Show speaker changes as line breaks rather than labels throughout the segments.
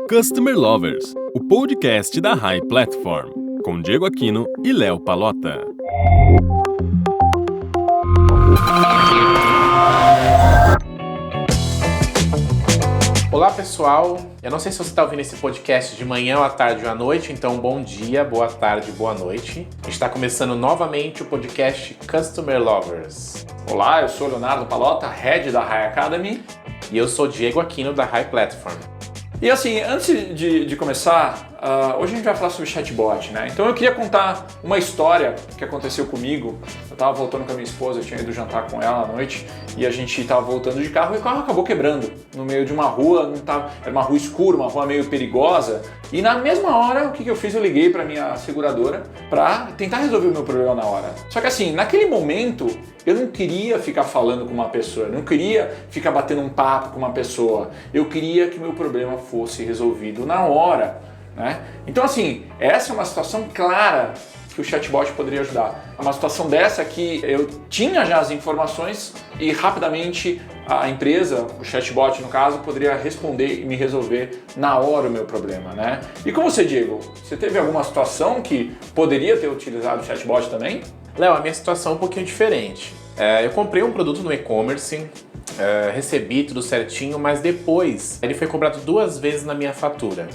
Customer Lovers, o podcast da High Platform, com Diego Aquino e Léo Palota.
Olá pessoal, eu não sei se você está ouvindo esse podcast de manhã, ou à tarde ou à noite, então bom dia, boa tarde, boa noite. A gente está começando novamente o podcast Customer Lovers.
Olá, eu sou Leonardo Palota, Head da High Academy.
E eu sou Diego Aquino da High Platform.
E assim, antes de começar, hoje a gente vai falar sobre chatbot, né? Então eu queria contar uma história que aconteceu comigo. Eu estava voltando com a minha esposa, eu tinha ido jantar com ela à noite e a gente estava voltando de carro e o carro acabou quebrando no meio de uma rua, era uma rua escura, uma rua meio perigosa. E na mesma hora, o que eu fiz? Eu liguei para minha seguradora para tentar resolver o meu problema na hora. Só que assim, naquele momento, eu não queria ficar falando com uma pessoa, eu não queria ficar batendo um papo com uma pessoa. Eu queria que o meu problema fosse resolvido na hora, né? Então assim, essa é uma situação clara que o chatbot poderia ajudar. Uma situação dessa que eu tinha já as informações e rapidamente a empresa, o chatbot no caso, poderia responder e me resolver na hora o meu problema, né? E com você, Diego? Você teve alguma situação que poderia ter utilizado o chatbot também?
Léo, a minha situação é um pouquinho diferente. Eu comprei um produto no e-commerce, recebi tudo certinho, mas depois ele foi cobrado 2 vezes na minha fatura.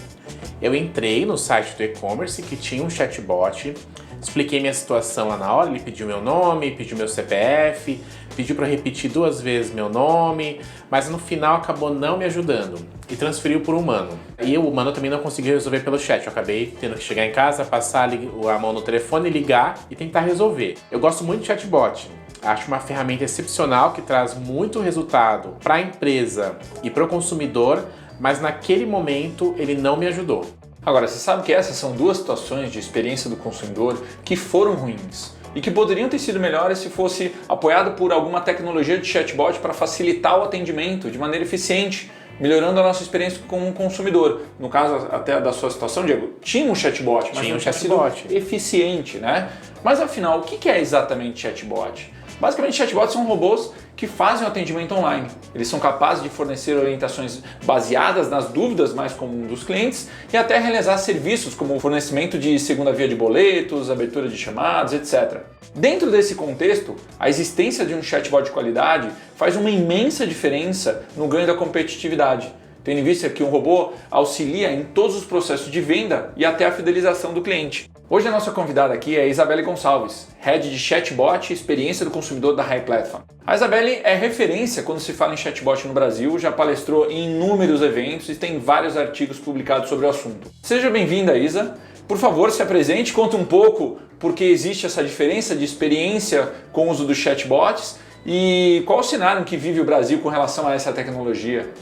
Eu entrei no site do e-commerce que tinha um chatbot, expliquei minha situação lá na hora, ele pediu meu nome, pediu meu CPF, pediu para repetir 2 vezes meu nome, mas no final acabou não me ajudando e transferiu por um humano. E o humano também não conseguiu resolver pelo chat, eu acabei tendo que chegar em casa, passar a mão no telefone, ligar e tentar resolver. Eu gosto muito de chatbot. Acho uma ferramenta excepcional que traz muito resultado para a empresa e para o consumidor, mas naquele momento ele não me ajudou.
Agora, você sabe que essas são 2 situações de experiência do consumidor que foram ruins e que poderiam ter sido melhores se fosse apoiado por alguma tecnologia de chatbot para facilitar o atendimento de maneira eficiente, melhorando a nossa experiência como consumidor. No caso até da sua situação, Diego, tinha um chatbot, mas não tinha sido eficiente, né? Mas afinal, o que é exatamente chatbot? Basicamente, chatbots são robôs que fazem o atendimento online. Eles são capazes de fornecer orientações baseadas nas dúvidas mais comuns dos clientes e até realizar serviços como o fornecimento de segunda via de boletos, abertura de chamadas, etc. Dentro desse contexto, a existência de um chatbot de qualidade faz uma imensa diferença no ganho da competitividade, tendo em vista que um robô auxilia em todos os processos de venda e até a fidelização do cliente. Hoje a nossa convidada aqui é a Isabelle Gonçalves, Head de Chatbot e Experiência do Consumidor da High Platform. A Isabelle é referência quando se fala em chatbot no Brasil, já palestrou em inúmeros eventos e tem vários artigos publicados sobre o assunto. Seja bem-vinda, Isa. Por favor, se apresente, conte um pouco por que existe essa diferença de experiência com o uso dos chatbots e qual o cenário em que vive o Brasil com relação a essa tecnologia.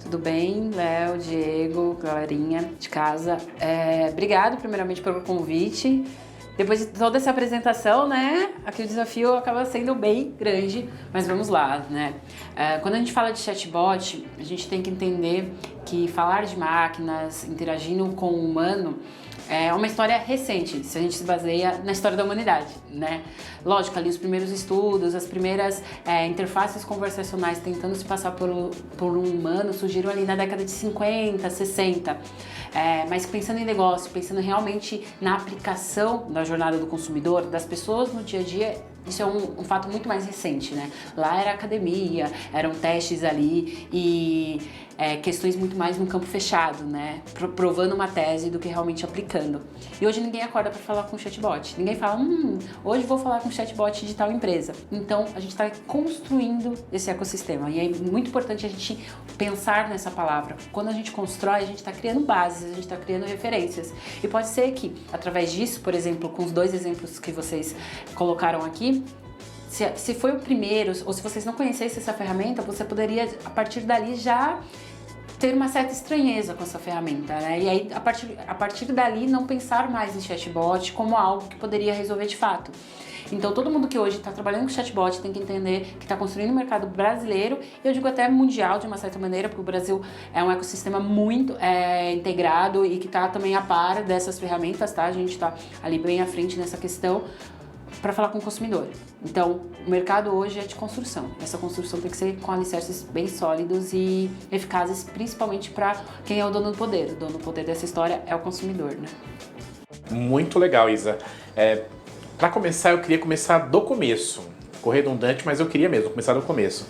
Tudo bem, Léo, Diego, galerinha de casa. Obrigado primeiramente pelo convite. Depois de toda essa apresentação, né, aqui o desafio acaba sendo bem grande, mas vamos lá, né? Quando a gente fala de chatbot, a gente tem que entender que falar de máquinas interagindo com o humano é uma história recente, se a gente se baseia na história da humanidade, né? Lógico, ali os primeiros estudos, as primeiras interfaces conversacionais tentando se passar por um humano surgiram ali na década de 50, 60. Mas pensando em negócio, pensando realmente na aplicação da jornada do consumidor, das pessoas no dia a dia, isso é um fato muito mais recente, né? Lá era academia, eram testes ali e questões muito mais no campo fechado, né? Provando uma tese do que realmente aplicando. E hoje ninguém acorda para falar com o chatbot. Ninguém fala, hoje vou falar com o chatbot de tal empresa. Então, a gente está construindo esse ecossistema. E é muito importante a gente pensar nessa palavra. Quando a gente constrói, a gente está criando bases, a gente está criando referências. E pode ser que, através disso, por exemplo, com os 2 exemplos que vocês colocaram aqui, se foi o primeiro, ou se vocês não conhecessem essa ferramenta, você poderia, a partir dali, já ter uma certa estranheza com essa ferramenta, né? E aí, a partir dali, não pensar mais em chatbot como algo que poderia resolver de fato. Então, todo mundo que hoje está trabalhando com chatbot tem que entender que está construindo um mercado brasileiro, e eu digo até mundial, de uma certa maneira, porque o Brasil é um ecossistema muito integrado e que está também a par dessas ferramentas, tá? A gente está ali bem à frente nessa questão. para falar com o consumidor. Então, o mercado hoje é de construção. Essa construção tem que ser com alicerces bem sólidos e eficazes, principalmente para quem é o dono do poder. O dono do poder dessa história é o consumidor, né?
Muito legal, Isa. Para começar, eu queria começar do começo. Ficou redundante, mas eu queria mesmo começar do começo.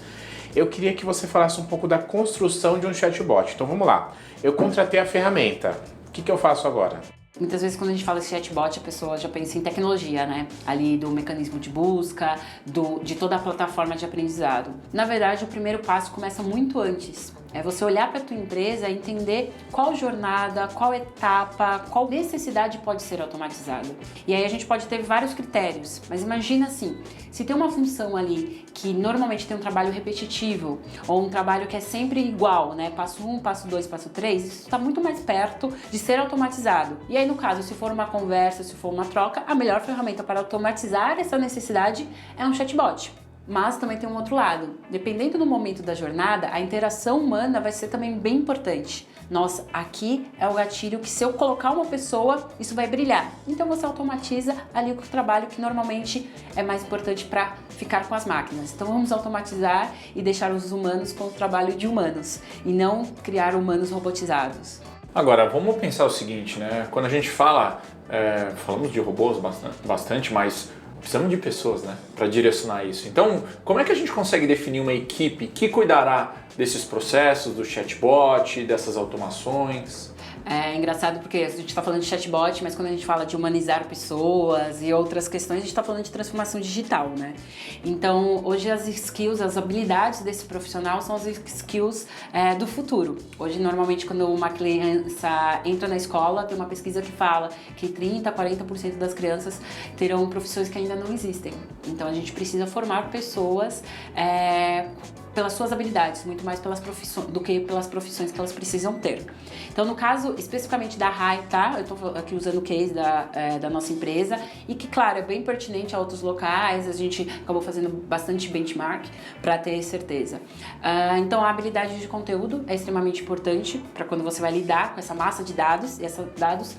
Eu queria que você falasse um pouco da construção de um chatbot. Então vamos lá. Eu contratei a ferramenta. O que eu faço agora?
Muitas vezes quando a gente fala de chatbot, a pessoa já pensa em tecnologia, né? Ali do mecanismo de busca, de toda a plataforma de aprendizado. Na verdade, o primeiro passo começa muito antes. É você olhar para a tua empresa e entender qual jornada, qual etapa, qual necessidade pode ser automatizada. E aí a gente pode ter vários critérios, mas imagina assim, se tem uma função ali que normalmente tem um trabalho repetitivo ou um trabalho que é sempre igual, né? Passo 1, passo 2, passo 3, isso está muito mais perto de ser automatizado. E aí no caso, se for uma conversa, se for uma troca, a melhor ferramenta para automatizar essa necessidade é um chatbot. Mas também tem um outro lado. Dependendo do momento da jornada, a interação humana vai ser também bem importante. Nossa, aqui é o gatilho que se eu colocar uma pessoa, isso vai brilhar. Então você automatiza ali o trabalho que normalmente é mais importante para ficar com as máquinas. Então vamos automatizar e deixar os humanos com o trabalho de humanos e não criar humanos robotizados.
Agora, vamos pensar o seguinte, né? Quando a gente falamos de robôs bastante, mas precisamos de pessoas, né, para direcionar isso. Então, como é que a gente consegue definir uma equipe que cuidará desses processos, do chatbot, dessas automações?
É engraçado porque a gente está falando de chatbot, mas quando a gente fala de humanizar pessoas e outras questões, a gente está falando de transformação digital, né? Então, hoje as skills, as habilidades desse profissional são as skills do futuro. Hoje, normalmente, quando uma criança entra na escola, tem uma pesquisa que fala que 30% a 40% das crianças terão profissões que ainda não existem. Então, a gente precisa formar pessoas pelas suas habilidades, muito mais pelas profissões do que pelas profissões que elas precisam ter. Então, no caso especificamente da RAI, tá? Eu estou aqui usando o case da nossa empresa e que, claro, é bem pertinente a outros locais, a gente acabou fazendo bastante benchmark para ter certeza. Então, a habilidade de conteúdo é extremamente importante para quando você vai lidar com essa massa de dados, e esses dados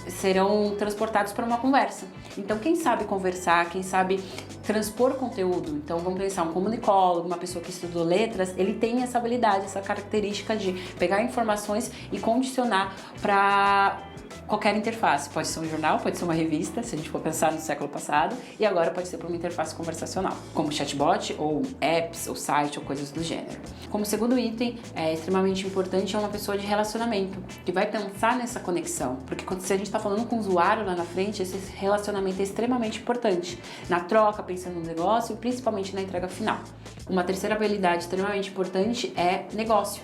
serão transportados para uma conversa. Então, quem sabe conversar, quem sabe transpor conteúdo, então vamos pensar, um comunicólogo, uma pessoa que estudou letras, ele tem essa habilidade, essa característica de pegar informações e condicionar para qualquer interface. Pode ser um jornal, pode ser uma revista, se a gente for pensar no século passado, e agora pode ser para uma interface conversacional, como chatbot, ou apps, ou site, ou coisas do gênero. Como segundo item, extremamente importante é uma pessoa de relacionamento, que vai pensar nessa conexão, porque se a gente está falando com o usuário lá na frente, esse relacionamento é extremamente importante, na troca, pensando no negócio, e principalmente na entrega final. Uma terceira habilidade extremamente importante é negócio.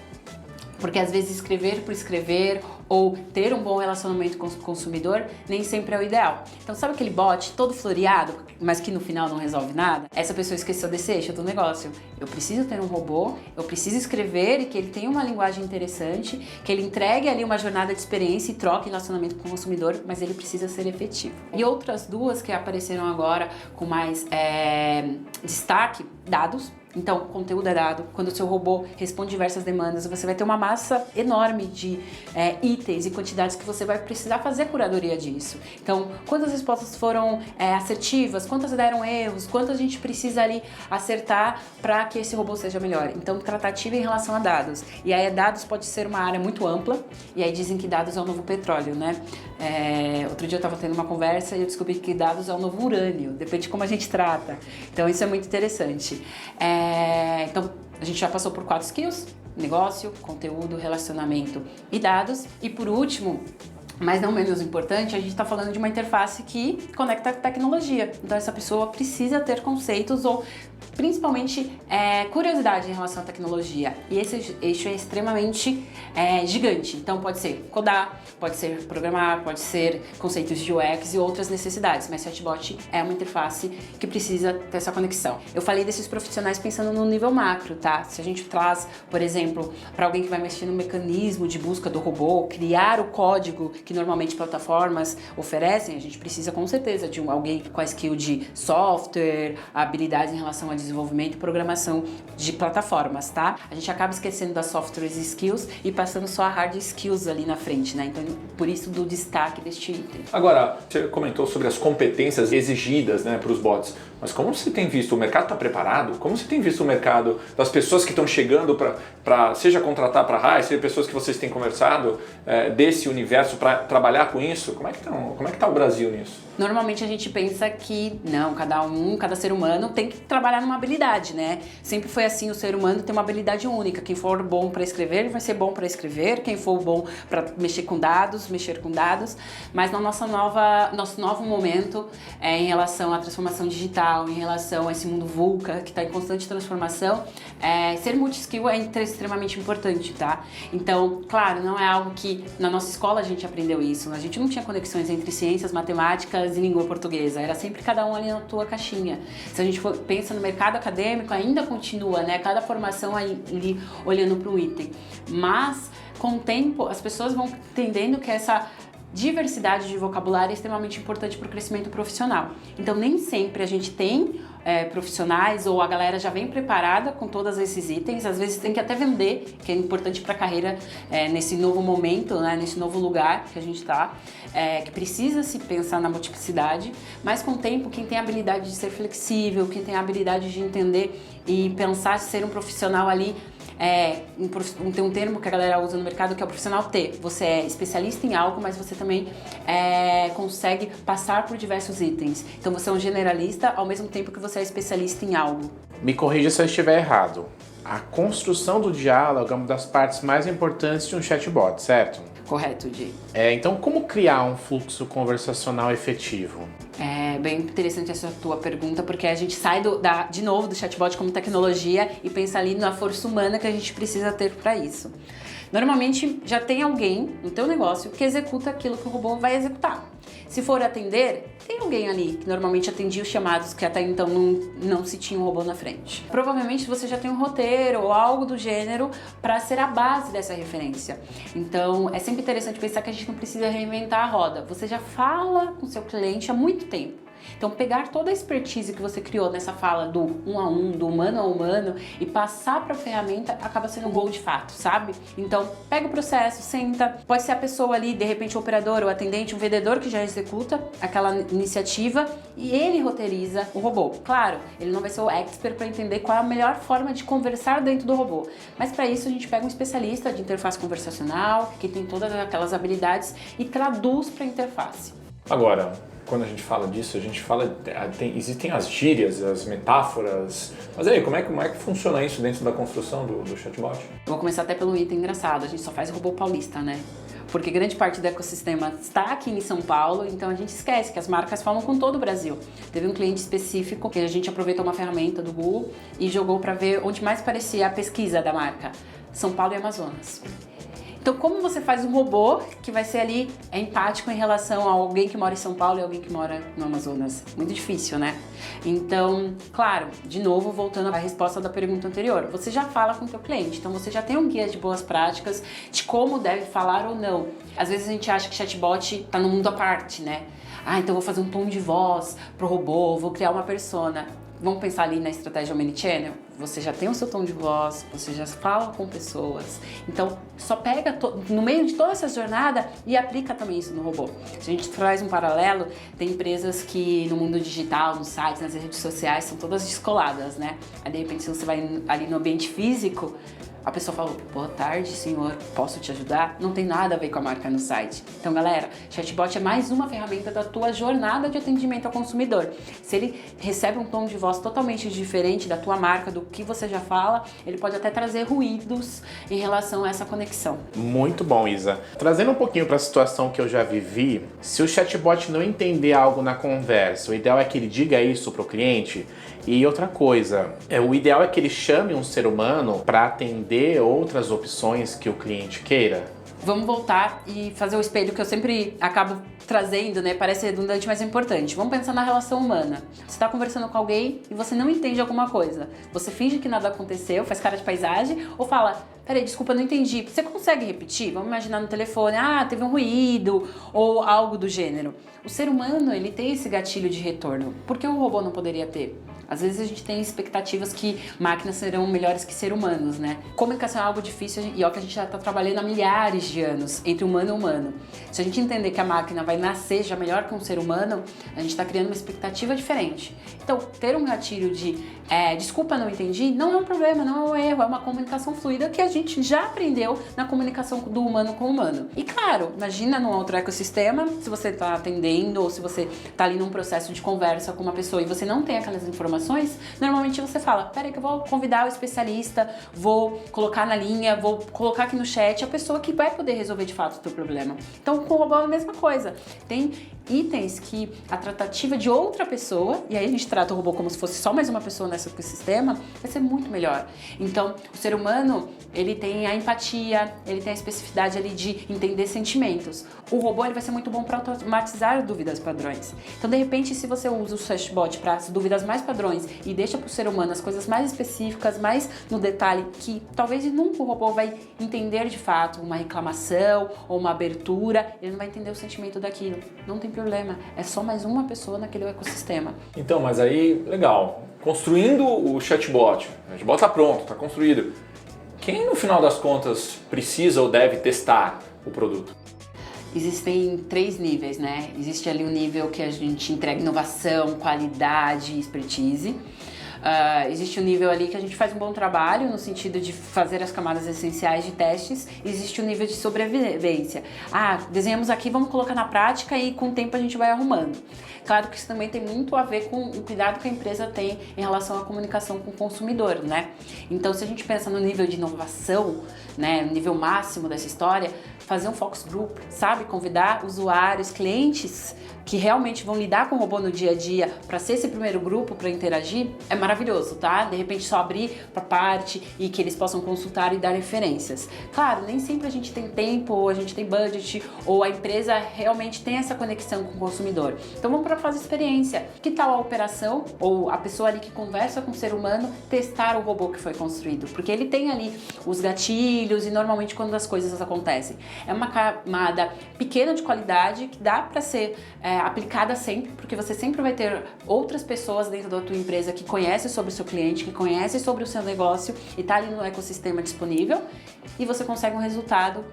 Porque às vezes escrever por escrever ou ter um bom relacionamento com o consumidor nem sempre é o ideal. Então sabe aquele bot todo floreado, mas que no final não resolve nada? Essa pessoa esqueceu desse eixo do negócio. Eu preciso ter um robô, eu preciso escrever e que ele tenha uma linguagem interessante, que ele entregue ali uma jornada de experiência e troque relacionamento com o consumidor, mas ele precisa ser efetivo. E outras duas que apareceram agora com mais destaque, dados. Então, conteúdo é dado. Quando o seu robô responde diversas demandas, você vai ter uma massa enorme de itens e quantidades que você vai precisar fazer a curadoria disso. Então, quantas respostas foram assertivas, quantas deram erros, quantas a gente precisa ali acertar para que esse robô seja melhor. Então, tratativa em relação a dados. E aí, dados pode ser uma área muito ampla, e aí dizem que dados é o novo petróleo, né? Outro dia eu estava tendo uma conversa e eu descobri que dados é o novo urânio, depende de como a gente trata. Então, isso é muito interessante. Então, a gente já passou por 4 skills: negócio, conteúdo, relacionamento e dados. E por último, mas não menos importante, a gente está falando de uma interface que conecta a tecnologia. Então, essa pessoa precisa ter conceitos ou principalmente curiosidade em relação à tecnologia. E esse eixo é extremamente gigante. Então pode ser codar, pode ser programar, pode ser conceitos de UX e outras necessidades. Mas chatbot é uma interface que precisa ter essa conexão. Eu falei desses profissionais pensando no nível macro, tá? Se a gente traz, por exemplo, para alguém que vai mexer no mecanismo de busca do robô, criar o código que normalmente plataformas oferecem, a gente precisa com certeza de alguém com a skill de software, habilidades em relação a desenvolvimento e programação de plataformas, tá? A gente acaba esquecendo das softwares skills e passando só a hard skills ali na frente, né? Então, por isso do destaque deste item.
Agora, você comentou sobre as competências exigidas, né, para os bots, mas como você tem visto, o mercado está preparado? Como você tem visto o mercado das pessoas que estão chegando para seja contratar para a RAI, seja pessoas que vocês têm conversado desse universo para trabalhar com isso? Como é que está o Brasil nisso?
Normalmente a gente pensa que não, cada ser humano tem que trabalhar numa habilidade, né? Sempre foi assim, o ser humano tem uma habilidade única. Quem for bom para escrever, vai ser bom para escrever. Quem for bom para mexer com dados, mexer com dados. Mas no nosso novo momento, em relação à transformação digital, em relação a esse mundo VUCA, que está em constante transformação, ser multi-skill é extremamente importante, tá? Então, claro, não é algo que na nossa escola a gente aprendeu isso. A gente não tinha conexões entre ciências, matemáticas e língua portuguesa. Era sempre cada um ali na tua caixinha. Se a gente pensa no mercado acadêmico, ainda continua, né? Cada formação ali olhando para o item. Mas, com o tempo, as pessoas vão entendendo que essa diversidade de vocabulário é extremamente importante para o crescimento profissional. Então, nem sempre a gente tem profissionais ou a galera já vem preparada com todos esses itens. Às vezes tem que até vender, que é importante para a carreira nesse novo momento, né, nesse novo lugar que a gente está, que precisa se pensar na multiplicidade, mas com o tempo, quem tem a habilidade de ser flexível, quem tem a habilidade de entender e pensar ser um profissional ali, tem um termo que a galera usa no mercado que é o profissional T. Você é especialista em algo, mas você também consegue passar por diversos itens. Então você é um generalista ao mesmo tempo que você é especialista em algo.
Me corrija se eu estiver errado. A construção do diálogo é uma das partes mais importantes de um chatbot, certo?
Correto, Di.
Então, como criar um fluxo conversacional efetivo?
É bem interessante essa tua pergunta, porque a gente sai de novo do chatbot como tecnologia e pensa ali na força humana que a gente precisa ter para isso. Normalmente já tem alguém no teu negócio que executa aquilo que o robô vai executar. Se for atender, tem alguém ali que normalmente atendia os chamados que até então não se tinha um robô na frente. Provavelmente você já tem um roteiro ou algo do gênero para ser a base dessa referência. Então é sempre interessante pensar que a gente não precisa reinventar a roda. Você já fala com seu cliente há muito tempo. Então, pegar toda a expertise que você criou nessa fala do um a um, do humano a humano e passar para a ferramenta acaba sendo um gol de fato, sabe? Então, pega o processo, senta, pode ser a pessoa ali, de repente o operador, o atendente, um vendedor que já executa aquela iniciativa e ele roteiriza o robô. Claro, ele não vai ser o expert para entender qual é a melhor forma de conversar dentro do robô, mas para isso a gente pega um especialista de interface conversacional, que tem todas aquelas habilidades e traduz para a interface.
Agora, quando a gente fala disso, a gente fala, existem as gírias, as metáforas, mas aí, como é que funciona isso dentro da construção do chatbot?
Eu vou começar até pelo item engraçado, a gente só faz robô paulista, né? Porque grande parte do ecossistema está aqui em São Paulo, então a gente esquece que as marcas falam com todo o Brasil. Teve um cliente específico que a gente aproveitou uma ferramenta do Google e jogou para ver onde mais parecia a pesquisa da marca, São Paulo e Amazonas. Então, como você faz um robô que vai ser ali empático em relação a alguém que mora em São Paulo e alguém que mora no Amazonas? Muito difícil, né? Então, claro, de novo, voltando à resposta da pergunta anterior, você já fala com o teu cliente, então você já tem um guia de boas práticas de como deve falar ou não. Às vezes a gente acha que chatbot está no mundo à parte, né? Então vou fazer um tom de voz pro robô, vou criar uma persona. Vamos pensar ali na estratégia Omnichannel? Você já tem o seu tom de voz, você já fala com pessoas. Então, só pega no meio de toda essa jornada e aplica também isso no robô. Se a gente traz um paralelo, tem empresas que no mundo digital, nos sites, nas redes sociais, são todas descoladas, né? Aí, de repente, se você vai ali no ambiente físico, a pessoa falou, boa tarde, senhor, posso te ajudar? Não tem nada a ver com a marca no site. Então, galera, chatbot é mais uma ferramenta da tua jornada de atendimento ao consumidor. Se ele recebe um tom de voz totalmente diferente da tua marca, do que você já fala, ele pode até trazer ruídos em relação a essa conexão.
Muito bom, Isa. Trazendo um pouquinho para a situação que eu já vivi, se o chatbot não entender algo na conversa, o ideal é que ele diga isso para o cliente. E outra coisa, o ideal é que ele chame um ser humano para atender outras opções que o cliente queira.
Vamos voltar e fazer o espelho que eu sempre acabo trazendo, né? Parece redundante, mas é importante. Vamos pensar na relação humana. Você está conversando com alguém e você não entende alguma coisa. Você finge que nada aconteceu, faz cara de paisagem ou fala: peraí, desculpa, não entendi. Você consegue repetir? Vamos imaginar no telefone: teve um ruído ou algo do gênero. O ser humano, ele tem esse gatilho de retorno. Por que o robô não poderia ter? Às vezes a gente tem expectativas que máquinas serão melhores que seres humanos, né? Comunicação é algo difícil e é o que a gente já está trabalhando há milhares de anos, entre humano e humano. Se a gente entender que a máquina vai nascer já melhor que um ser humano, a gente está criando uma expectativa diferente. Então, ter um gatilho de desculpa, não entendi, não é um problema, não é um erro, é uma comunicação fluida que a gente já aprendeu na comunicação do humano com o humano. E claro, imagina num outro ecossistema, se você está atendendo ou se você está ali num processo de conversa com uma pessoa e você não tem aquelas informações, normalmente você fala: peraí que eu vou convidar o especialista, vou colocar na linha, vou colocar aqui no chat a pessoa que vai poder resolver de fato o teu problema. Então com o robô é a mesma coisa. Tem itens que a tratativa de outra pessoa, e aí a gente trata o robô como se fosse só mais uma pessoa nesse ecossistema, vai ser muito melhor. Então o ser humano, ele tem a empatia, ele tem a especificidade ali de entender sentimentos. O robô, ele vai ser muito bom para automatizar dúvidas padrões. Então de repente, se você usa o chatbot para as dúvidas mais padrões e deixa para o ser humano as coisas mais específicas, mais no detalhe, que talvez nunca o robô vai entender de fato uma reclamação ou uma abertura, ele não vai entender o sentimento daquilo. Não tem problema, é só mais uma pessoa naquele ecossistema.
Então, mas aí, legal, construindo o chatbot está pronto, está construído. Quem no final das contas precisa ou deve testar o produto?
Existem 3 níveis, né? Existe ali um nível que a gente entrega inovação, qualidade e expertise. Existe um nível ali que a gente faz um bom trabalho no sentido de fazer as camadas essenciais de testes. Existe um nível de sobrevivência. Desenhamos aqui, vamos colocar na prática e com o tempo a gente vai arrumando. Claro que isso também tem muito a ver com o cuidado que a empresa tem em relação à comunicação com o consumidor, né? Então, se a gente pensa no nível de inovação, né, no nível máximo dessa história, fazer um focus group, sabe? Convidar usuários, clientes que realmente vão lidar com o robô no dia a dia para ser esse primeiro grupo para interagir, é maravilhoso, tá? De repente só abrir para parte e que eles possam consultar e dar referências. Claro, nem sempre a gente tem tempo, ou a gente tem budget, ou a empresa realmente tem essa conexão com o consumidor. Então vamos para a fase de experiência. Que tal a operação, ou a pessoa ali que conversa com o ser humano, testar o robô que foi construído? Porque ele tem ali os gatilhos e normalmente quando as coisas acontecem. É uma camada pequena de qualidade que dá para ser aplicada sempre, porque você sempre vai ter outras pessoas dentro da tua empresa que conhecem sobre o seu cliente, que conhecem sobre o seu negócio e tá ali no ecossistema disponível, e você consegue um resultado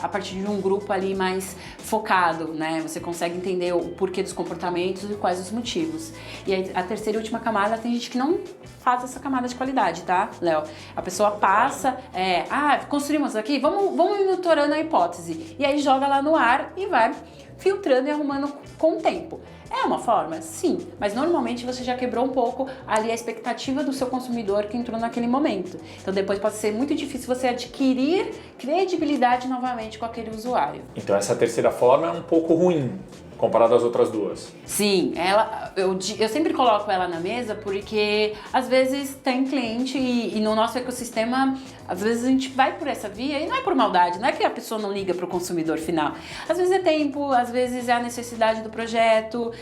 a partir de um grupo ali mais focado, né? Você consegue entender o porquê dos comportamentos e quais os motivos. E aí, a terceira e última camada, tem gente que não faz essa camada de qualidade, tá, Léo? A pessoa passa, construímos aqui, vamos monitorando a hipótese, e aí joga lá no ar e vai filtrando e arrumando com o tempo. É uma forma? Sim, mas normalmente você já quebrou um pouco ali a expectativa do seu consumidor que entrou naquele momento. Então depois pode ser muito difícil você adquirir credibilidade novamente com aquele usuário.
Então essa terceira forma é um pouco ruim comparado às outras duas.
Sim, eu sempre coloco ela na mesa porque às vezes tem cliente e no nosso ecossistema, às vezes a gente vai por essa via e não é por maldade, não é que a pessoa não liga para o consumidor final. Às vezes é tempo, às vezes é a necessidade do projeto.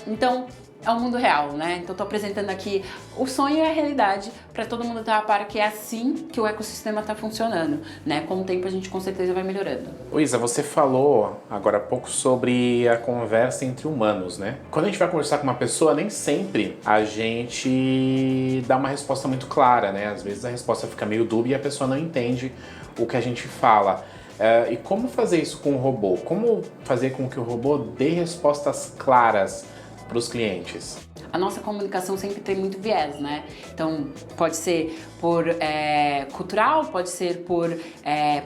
Então, é o mundo real, né? Então, tô apresentando aqui o sonho e a realidade para todo mundo estar a par que é assim que o ecossistema está funcionando, né? Com o tempo a gente com certeza vai melhorando.
Isa, você falou agora há pouco sobre a conversa entre humanos, né? Quando a gente vai conversar com uma pessoa, nem sempre a gente dá uma resposta muito clara, né? Às vezes a resposta fica meio dúbia e a pessoa não entende o que a gente fala. E como fazer isso com o robô? Como fazer com que o robô dê respostas claras para os clientes?
A nossa comunicação sempre tem muito viés, né? Então, pode ser por cultural, pode ser por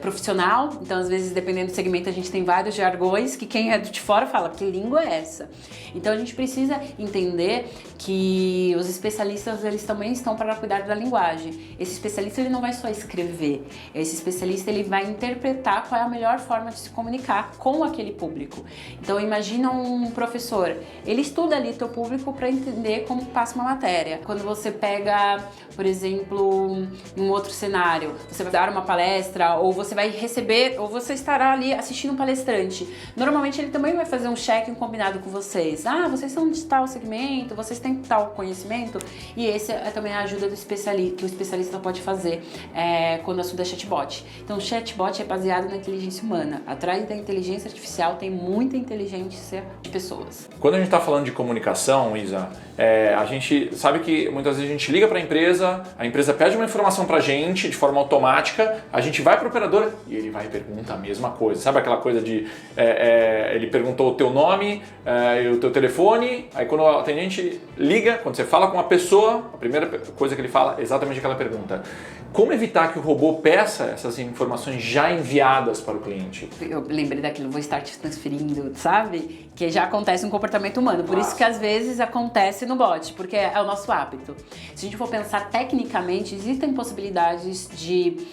profissional. Então, às vezes, dependendo do segmento, a gente tem vários jargões que quem é de fora fala, que língua é essa? Então, a gente precisa entender que os especialistas, eles também estão para cuidar da linguagem. Esse especialista, ele não vai só escrever. Esse especialista, ele vai interpretar qual é a melhor forma de se comunicar com aquele público. Então, imagina um professor, ele estuda ali teu público para entender como passa uma matéria. Quando você pega, por exemplo, um outro cenário, você vai dar uma palestra, ou você vai receber, ou você estará ali assistindo um palestrante. Normalmente ele também vai fazer um check-in combinado com vocês. Ah, vocês são de tal segmento, vocês têm tal conhecimento, e esse é também a ajuda do especialista, que o especialista pode fazer quando o assunto é chatbot. Então, o chatbot é baseado na inteligência humana. Atrás da inteligência artificial tem muita inteligência de pessoas.
Quando a gente está falando de comunicação, Isa, a gente sabe que muitas vezes a gente liga para a empresa pede uma informação para a gente de forma automática, a gente vai para o operador e ele vai e pergunta a mesma coisa. Sabe aquela coisa de ele perguntou o teu nome e o teu telefone, aí quando o atendente liga, quando você fala com uma pessoa, a primeira coisa que ele fala é exatamente aquela pergunta. Como evitar que o robô peça essas informações já enviadas para o cliente?
Eu lembrei daquilo, vou estar te transferindo, sabe? Que já acontece no comportamento humano. Por isso que às vezes acontece no bot, porque é o nosso hábito. Se a gente for pensar tecnicamente, existem possibilidades de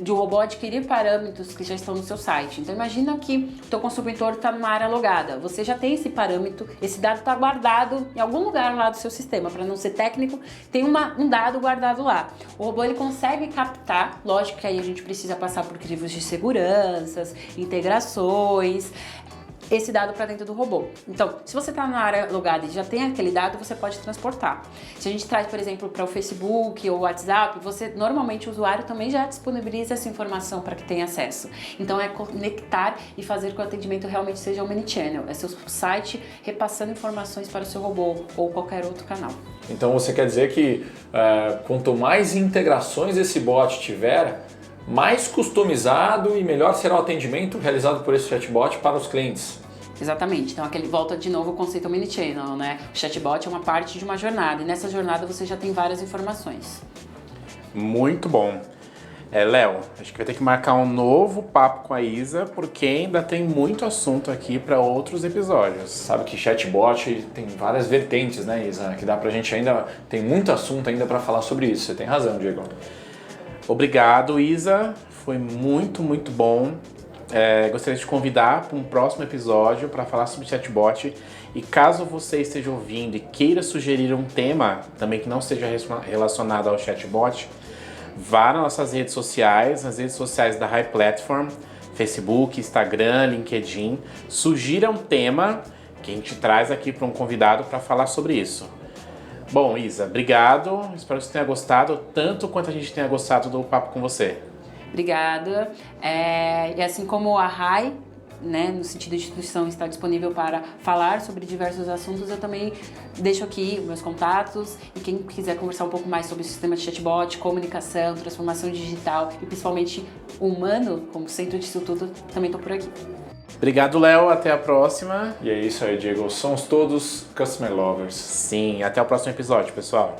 o robô adquirir parâmetros que já estão no seu site. Então imagina que o teu consumidor está numa área logada. Você já tem esse parâmetro, esse dado está guardado em algum lugar lá do seu sistema. Para não ser técnico, tem um dado guardado lá. O robô ele consegue captar, lógico que aí a gente precisa passar por crivos de seguranças, integrações, esse dado para dentro do robô. Então, se você está na área logada e já tem aquele dado, você pode transportar. Se a gente traz, por exemplo, para o Facebook ou o WhatsApp, normalmente o usuário também já disponibiliza essa informação para que tenha acesso. Então, é conectar e fazer com que o atendimento realmente seja omnichannel. É seu site repassando informações para o seu robô ou qualquer outro canal.
Então, você quer dizer que quanto mais integrações esse bot tiver, mais customizado e melhor será o atendimento realizado por esse chatbot para os clientes.
Exatamente, então volta de novo o conceito omnichannel, né? O chatbot é uma parte de uma jornada e nessa jornada você já tem várias informações.
Muito bom. Léo, acho que vai ter que marcar um novo papo com a Isa, porque ainda tem muito assunto aqui para outros episódios.
Sabe que chatbot tem várias vertentes, né, Isa? Que dá pra gente ainda, tem muito assunto ainda para falar sobre isso. Você tem razão, Diego.
Obrigado, Isa. Foi muito, muito bom. Gostaria de te convidar para um próximo episódio para falar sobre chatbot. E caso você esteja ouvindo e queira sugerir um tema também que não seja relacionado ao chatbot, vá nas nossas redes sociais, nas redes sociais da High Platform, Facebook, Instagram, LinkedIn. Sugira um tema que a gente traz aqui para um convidado para falar sobre isso. Bom, Isa, obrigado. Espero que você tenha gostado, tanto quanto a gente tenha gostado do papo com você.
Obrigada. E assim como a RAI, né, no sentido de instituição, está disponível para falar sobre diversos assuntos, eu também deixo aqui meus contatos e quem quiser conversar um pouco mais sobre o sistema de chatbot, comunicação, transformação digital e principalmente humano como centro disso tudo, também estou por aqui.
Obrigado, Léo. Até a próxima.
E é isso aí, Diego. Somos todos Customer Lovers.
Sim, até o próximo episódio, pessoal.